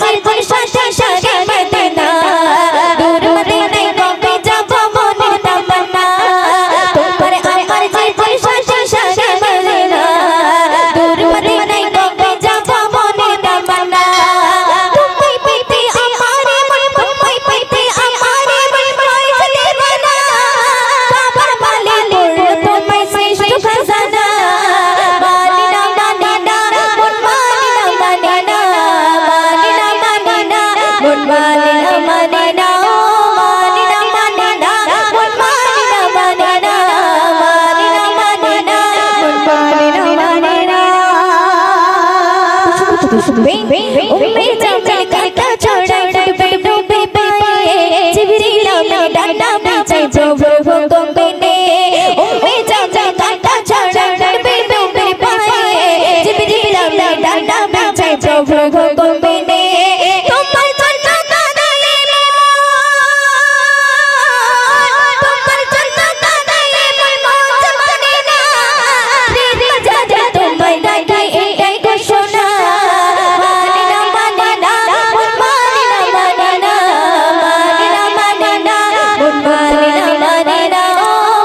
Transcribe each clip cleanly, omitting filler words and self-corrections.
জীবন সাথে সাথে মদিনা দূর মদিনায় কবে যাব মনের তামান্না তোমার আমার জীবন সাথে সাথে মদিনা দূর মদিনায় কবে যাব মনের তামান্না তুমি পেতে আমারে মন তুমি পেতে আমারে মন পয়সা দেব না বাবার মালে পড়লো তোমায় শ্রেষ্ঠ খাজানা মানিনা মানিনা মন মানিনা মানিনা মানিনা মন মানিনা মানিনা মানিনা মানিনা মন মানিনা মানিনা মানিনা মানিনা মন মানিনা মানিনা শুনবে উম্মে জামিল কাটা ছড়াই ডুবে ডুবে পায়ে জিবরিল আমি ডাটা বিছাই প্রভু হুকুম মেনে উম্মে জামিল কাটা ছড়াই ডুবে ডুবে পায়ে জিবরিল আমি ডাটা বিছাই প্রভু হুকুম মেনে তোমার জন্য কাঁদালে তোমার জন্য কাঁদালে মন মানে না রে রাজা তোমায় ডাকে এটাই ঘোষণা মানিনা মানিনা মন মানিনা মানিনা মানিনা মানিনা মন মানিনা মানিনা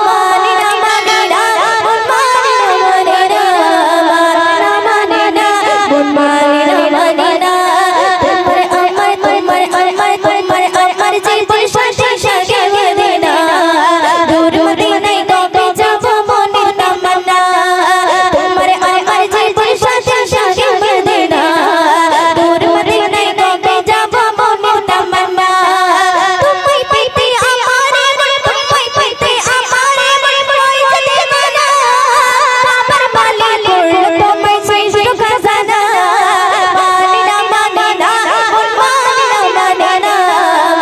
মানিনা মানিনা মন মানিনা মানিনা মানিনা মন মানিনা মানিনা তোমার আমার জীবন সাথে সাথে মদিনা দূর মদিনায় কবে যাব মনের তামান্না তোমার আমার জীবন সাথে সাথে মদিনা দূর মদিনায় কবে যাব মনের তামান্না তুমি পেতে আমারে মন তুমি পেতে আমারে মন পয়সা দেব না বাবার মালে পড়লো তোমায় শ্রেষ্ঠ খাজানা মানিনা মানিনা মন মানিনা মানিনা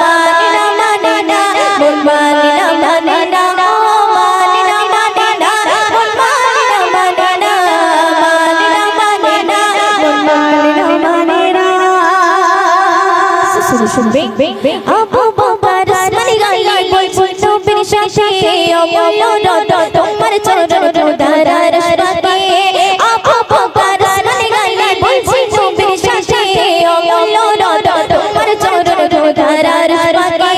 মানিনা মানিনা মন মানিনা মানিনা মানিনা মানিনা মন মানিনা মানিনা মানিনা মানিনা মন মানিনা মানিনা শুনবে আবু বাবার আসমানি গাই বলছো নবীর সাথে অমল তোমার চরণ ধারার রাস্তাতে আবু বাবার আসমানি গাই বলছো নবীর সাথে অমল তোমার চরণ ধারার রাস্তাতে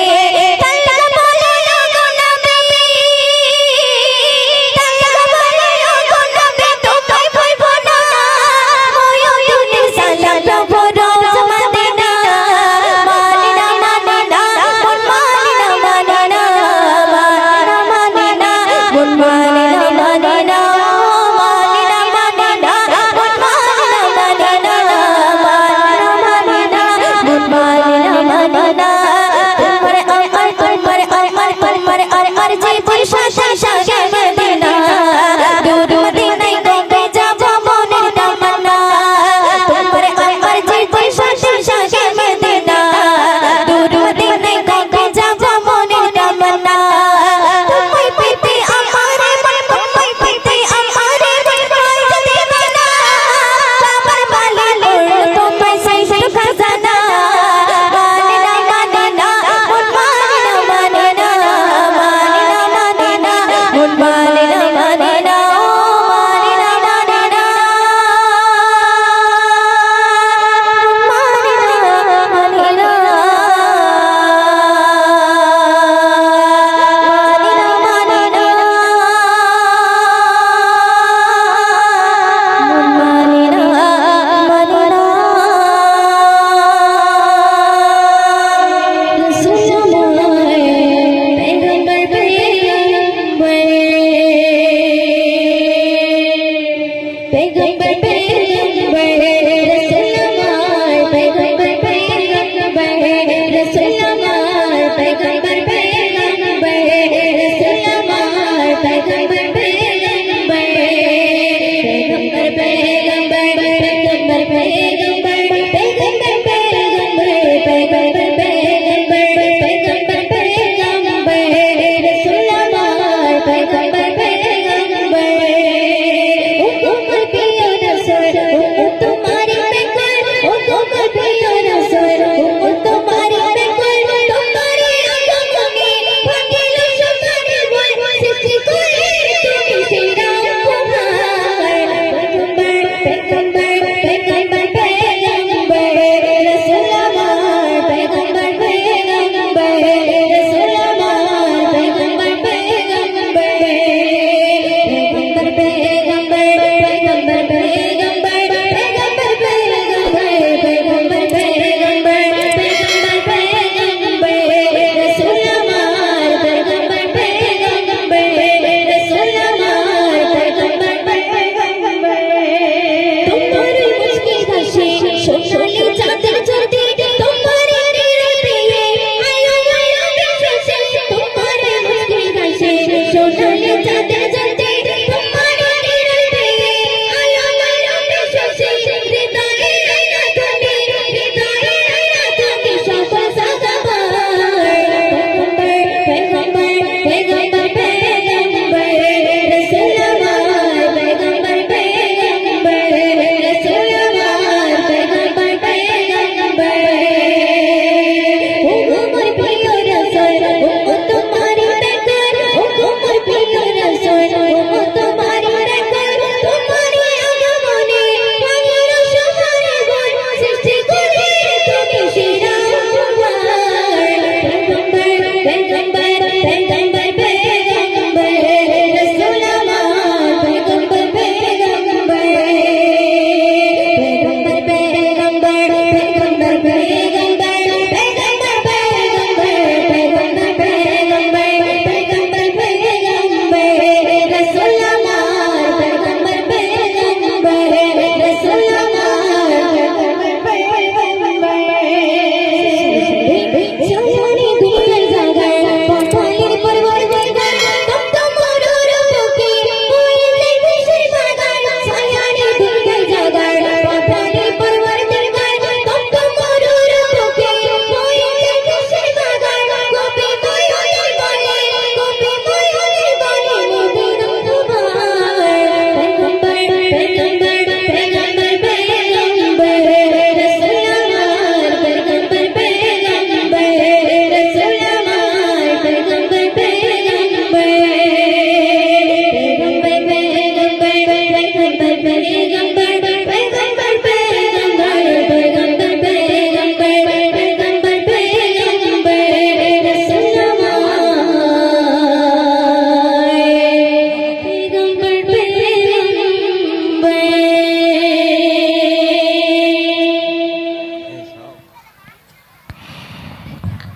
মন মানিনা মানিনা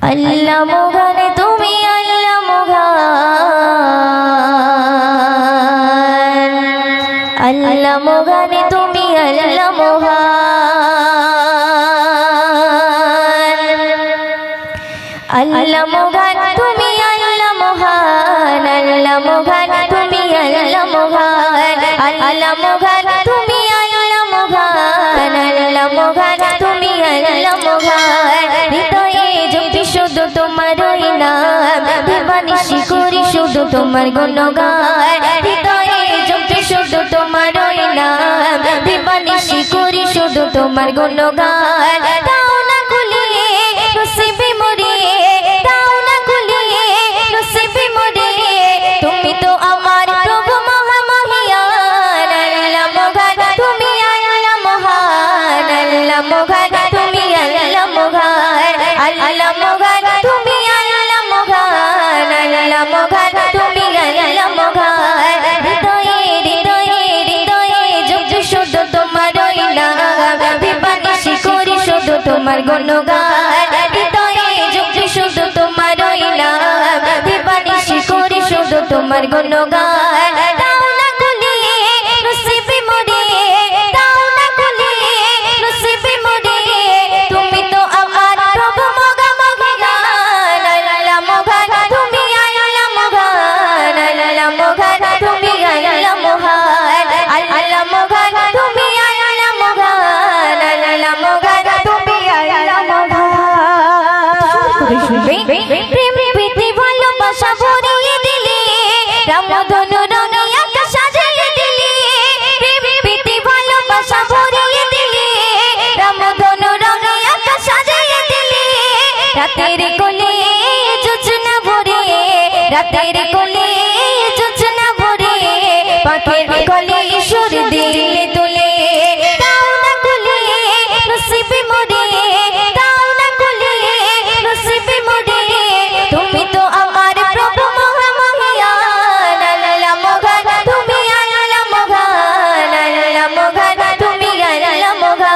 আল্লাহ মোগানে তুমি আল্লাহ মোগান আল্লাহ মোগানে তুমি আল্লাহ মোগান আল্লাহ মোগান তুমি আল্লাহ মোগান আল্লাহ মোগান তুমি আল্লাহ মোগান আল্লাহ মোগান তুমি আল্লাহ মোগান আল্লাহ মোগান তুমি আল্লাহ মোগান হৃদয়ে জপি শুধু তোমারই নাম দিবানিশি করি শুধু তোমার গুণগান হৃদয়ে জপি শুধু তোমারই নাম দিবানিশি করি শুধু তোমার গুণগান দাও না খুলিয়ে নসিবে মোরে দাও না খুলিয়ে নসিবে মোরে তুমি তো আমার প্রভু মহামহিয়ান আল্লাহ মোগান তুমি আল্লাহ মহান আল্লাহ মোগান তুমি আল্লাহ মোগান আল্লাহ মোগান তুমি আল্লাহ মোগান আল্লাহ মোগান তুমি আল্লাহ মোগান হৃদয়ে হৃদয়ে হৃদয়ে জপি শুধু তোমারই নাম দিবানিশি করি শুধু তোমার গুণগান হৃদয়ে জপি শুধু তোমারই নাম দিবানিশি করি শুধু তোমার গুণগান দাও না খুলিয়ে নসিবে মোরে দাও না খুলিয়ে নসিবে মোরে তুমি তো আমার প্রভু মহামহিয়ান আল্লাহ মোগান তুমি আল্লাহ মোগান আল্লাহ মোগান তুমি আল্লাহ মোগান আল্লাহ মোগান তুমি আল্লাহ মোগান আল্লাহ মোগান তুমি আল্লাহ মোগান প্রেম প্রীতি ভালোবাসা ভরিয়ে দিলে রামধনু রঙে আকাশ সাজিয়ে দিলে প্রেম প্রীতি ভালোবাসা ভরিয়ে দিলে রামধনু রঙে আকাশ সাজিয়ে দিলে রাতের কোলে জোছনা ভরে রাতের কোলে জোছনা ভরে পাখির কোলে সুর দিলে তুলে দাও না খুলিয়ে নসিবে মোরে দাও না খুলিয়ে নসিবে মোরে তুমি তো আমার প্রভু মহামহিয়ান আল্লাহ মোগান তুমি আল্লাহ মোগান আল্লাহ মোগান তুমি আল্লাহ মোগান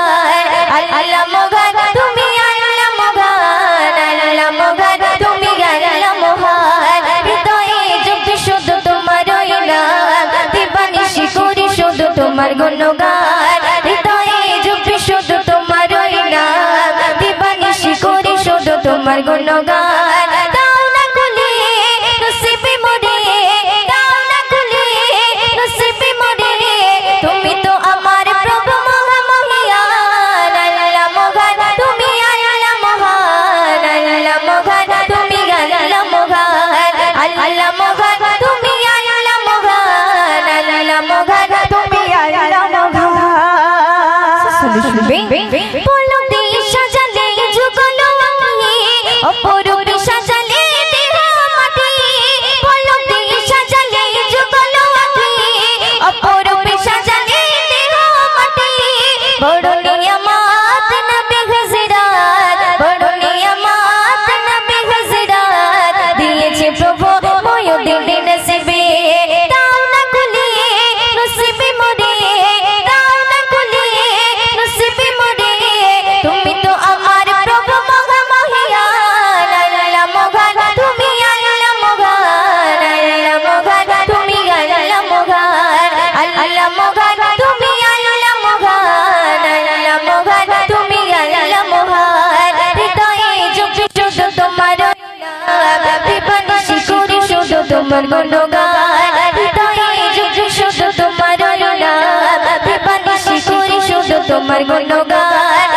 আল্লাহ মোগান তুমি আল্লাহ মোগান আল্লাহ মোগান তুমি আল্লাহ মোগান হৃদয়ে জপি শুধু তোমারই নাম দিবানিশি করি শুধু তোমার গুণগান হৃদয়ে জপি শুধু তোমারই নাম দিবানিশি করি শুধু তোমার গুণগান দাও না খুলিয়ে নসিবে মোরে দাও না খুলিয়ে নসিবে মোরে তুমি তো আমার প্রভু মহামহিয়ান আল্লাহ মোগান তুমি আল্লাহ মহান আল্লাহ মোগান তুমি আল্লাহ মোগান আল্লাহ মোগান তুমি আল্লাহ মোগান আল্লাহ মোগান তুমি আল্লাহ মোগান বলো দিয়ে সাজালে যুগলো আঁকি অপরূপে সাজালে দেহ মাটি বলো দিয়ে সাজালে যুগলো আঁকি অপরূপে সাজালে দেহ মাটি বড় নিয়ামত নবী হযরত বড় নিয়ামত নবী হযরত দিয়েছে প্রভু ময়ূরদের নসিবে দাও না খুলিয়ে নসিবে মোরে দাও না খুলিয়ে নসিবে মোরে তুমি তো আমার প্রভু মহামহিয়ান আল্লাহ মোগান তুমি আল্লাহ মোগান আল্লাহ মোগান তুমি আল্লাহ মোগান আল্লাহ মোগান তুমি আল্লাহ মোগান আল্লাহ মোগান তুমি আল্লাহ মোগান হৃদয়ে জপি শুধু তোমারই নাম দিবানিশি করি শুধু তোমার গুণগান হৃদয়ে জপি শুধু তোমারই নাম দিবানিশি করি শুধু তোমার গুণগান